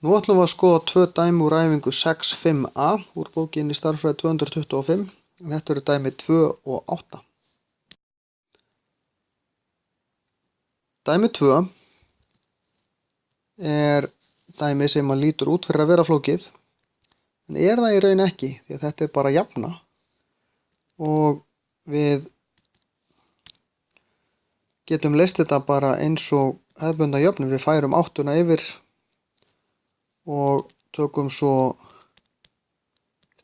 Nú ætlum við að skoða 2 dæmi úr æfingu 6.5a úr bókinni Stærðfræði 225. Þetta eru dæmi 2 og 8. Dæmi 2 er dæmi sem að lítur út fyrir að vera flókið, en er það í raun ekki, því að þetta er bara jafna og við getum leyst þetta bara eins og hefðbundna jöfnu. Við færum 8 yfir og tökum svo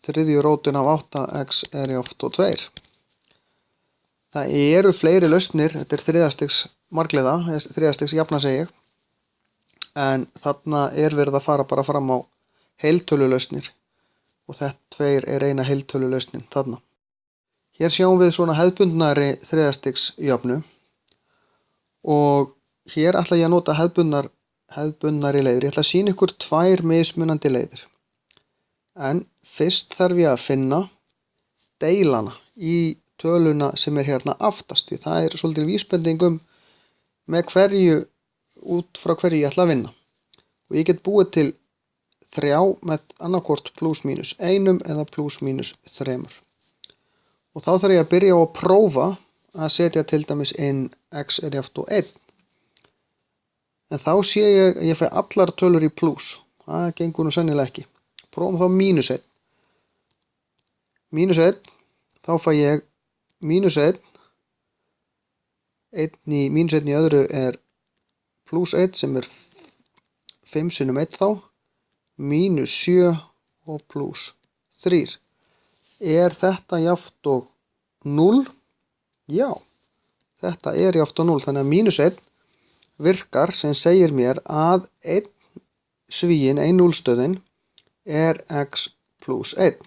þriðju rótin af 8x er jafnt 2. Það eru fleiri lausnir, þetta er þriðjastigs margliða, þriðjastigs jafna segi ég, en þarna er verið að fara bara fram á heiltölulausnir og þetta 2 er eina heiltölulausnin þarna. Hér sjáum við svona hefðbundnari þriðjastigs jöfnu og hér ætla ég að nota hefðbundnari leiðir. Ég ætla að sýna ykkur 2 mismunandi leiðir. En fyrst þarf ég að finna deilana í töluna sem er hérna aftast, því það er svolítið vísbending með hverju, út frá hverju ég ætla að vinna. Og ég get búið til 3 með annarkvort plus mínus 1 eða plus mínus 3. Og þá þarf ég að byrja á að prófa að setja til dæmis inn x er jafnt 1. En þá sé ég fæ allar tölur í plus. Það gengur nú sennilega ekki. Prófum þá mínus 1. Mínus 1, þá fæ ég mínus 1. Mínus 1 í öðru er plus 1 sem er 5 sinnum 1 þá. Mínus 7 og plus 3. Er þetta jafnt og 0? Já, þetta er jafnt og 0. Þannig að mínus 1 virkar sem segir mér að 1 svíinn, 1 núllstöðin, er x plus 1.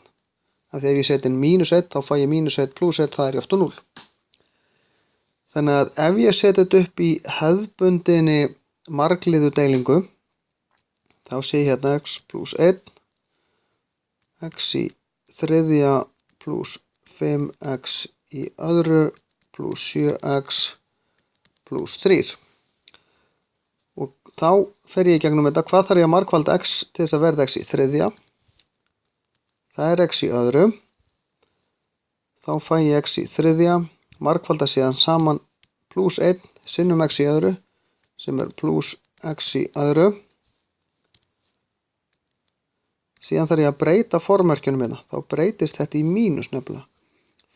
Af því ef ég seti inn mínus 1 þá fæ ég mínus 1 plus 1, það er jafnt og 0. Þannig að ef ég seti þetta upp í hefðbundinni margliðu deilingu, þá sé ég hérna x plus 1, x í þriðja plus 5x í öðru plus 7x plus 3. Og þá fer ég í gegnum þetta. Hvað þarf ég að margfalda x til þess að verða x í þriðja? Það er x í öðru. Þá fæ ég x í þriðja, margfalda síðan saman plus 1 sinnum x í öðru, sem er plus x í öðru. Síðan þarf ég að breyta formerkjunum hérna. Þá breytist þetta í mínus nefnilega.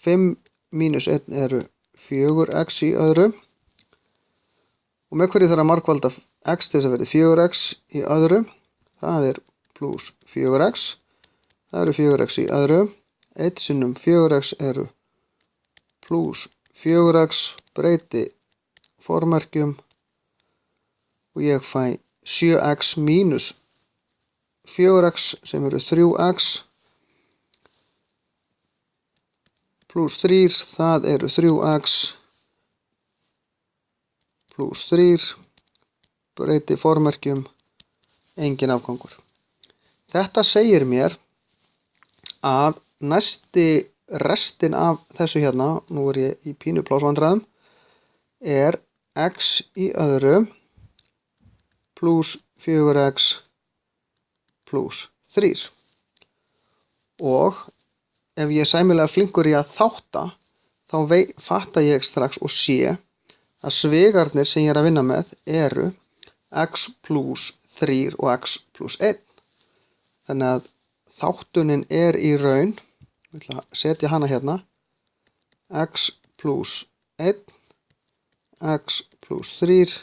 5 mínus 1 eru 4x í öðru. Og með hverju þarf að margfalda x til þess að verði 4x í öðru. Það er plus 4x. Það eru 4x í öðru. 1 sinnum 4x eru plus 4x. Breyti formerkjum. Og ég fæ 7x mínus 4x sem eru 3x. Plus 3, það eru 3x. Plus 3, breyti formerkjum, engin afgangur. Þetta segir mér að restin af þessu hérna, nú er ég í pínu plásvandræðum, er x í öðru plus 4x plus 3. Og ef ég er sæmilega flinkur í að þátta, þá fatta ég strax og sé að svigarnir sem ég er að vinna með eru x plus 3 og x plus 1. Þannig að þáttunin er í raun, ég ætla að setja hana hérna, x plus 1, x plus 3,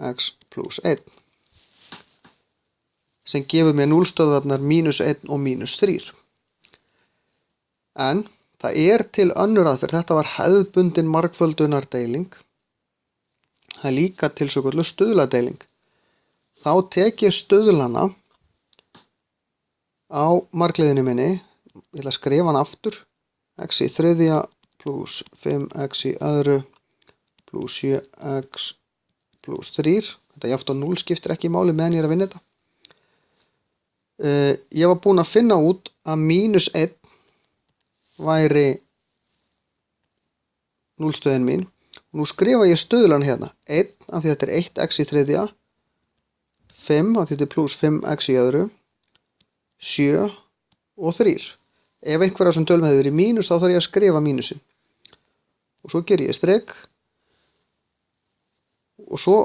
x plus 1. Sem gefur mér núllstöðvarnar mínus 1 og mínus 3. En það er til önnur aðferð, þetta var hefðbundin margföldunardeiling. Það er líka til svokölluð stuðladeiling. Þá tek ég stuðlana á margliðinu minni, ég ætla að skrifa hann aftur, x í þriðja plus 5x í öðru plus 7x plus 3. Þetta jafnt og 0 skiptir ekki máli meðan ég er að vinna þetta. Ég var búinn að finna út að mínus 1 væri núllstöðin mín. Nú skrifa ég stuðlan hérna 1 af því þetta er 1x í þriðja, 5, þá þetta er pluss 5x í öðru, 7 og 3. Ef einhver af þessum tölum hefur verið mínus, þá þarf ég að skrifa mínusin. Og svo ger ég strik. Og svo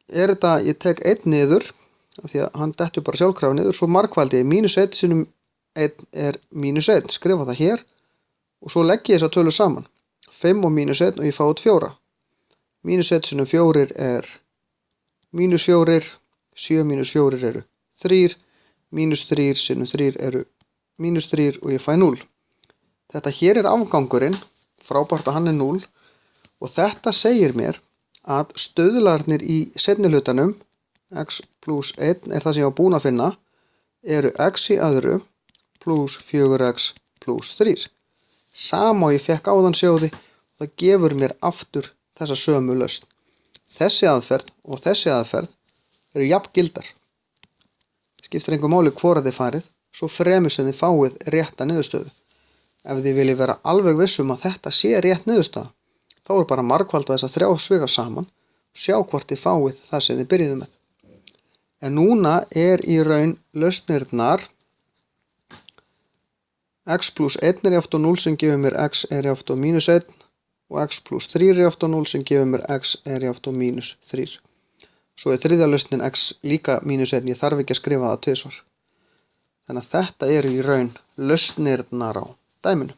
er þetta, ég tek 1 niður, af því að hann dettur bara sjálfkrafa niður, svo margfaldi ég mínus 1 sinnum 1 er mínus 1, skrifa það hér, og svo legg ég þessa tölur saman. 5 og mínus 1 og ég fá út 4. Mínus 1 sinnum 4 er mínus 4, 7 mínus 4 eru 3, mínus 3 sinnum 3 eru mínus 3 og ég fæ 0. Þetta hér er afgangurinn, frábært að hann er 0, og þetta segir mér að stöðlarnir í seinni hlutanum, x pluss 1 er það sem ég var búinn að finna, eru x í öðru pluss 4x pluss 3. Sama og ég fekk áðan sjóði, og það gefur mér aftur þessa sömu lausn. Þessi aðferð og þessi aðferð eru jafngildar. Skiptir engu máli hvora þið farið, svo fremur sem þið fáið rétta niðurstöðu. Ef þið viljið vera alveg vissum að þetta sé rétt niðurstaða, þá er bara margfalda þessa 3 svega saman og sjá hvort þið fáið það sem þið byrjuðu með. En núna er í raun lausnirnar x pluss 1 er jáft á 0 sem gefur mér x er jáft á mínus 1 og x pluss 3 er jáft á 0 sem gefur mér x er jáft á mínus 3. Svo er þriðja lausnin x líka mínus 1, ég þarf ekki að skrifa það tvisvar. Þannig að þetta eru í raun lausnirnar á dæminu.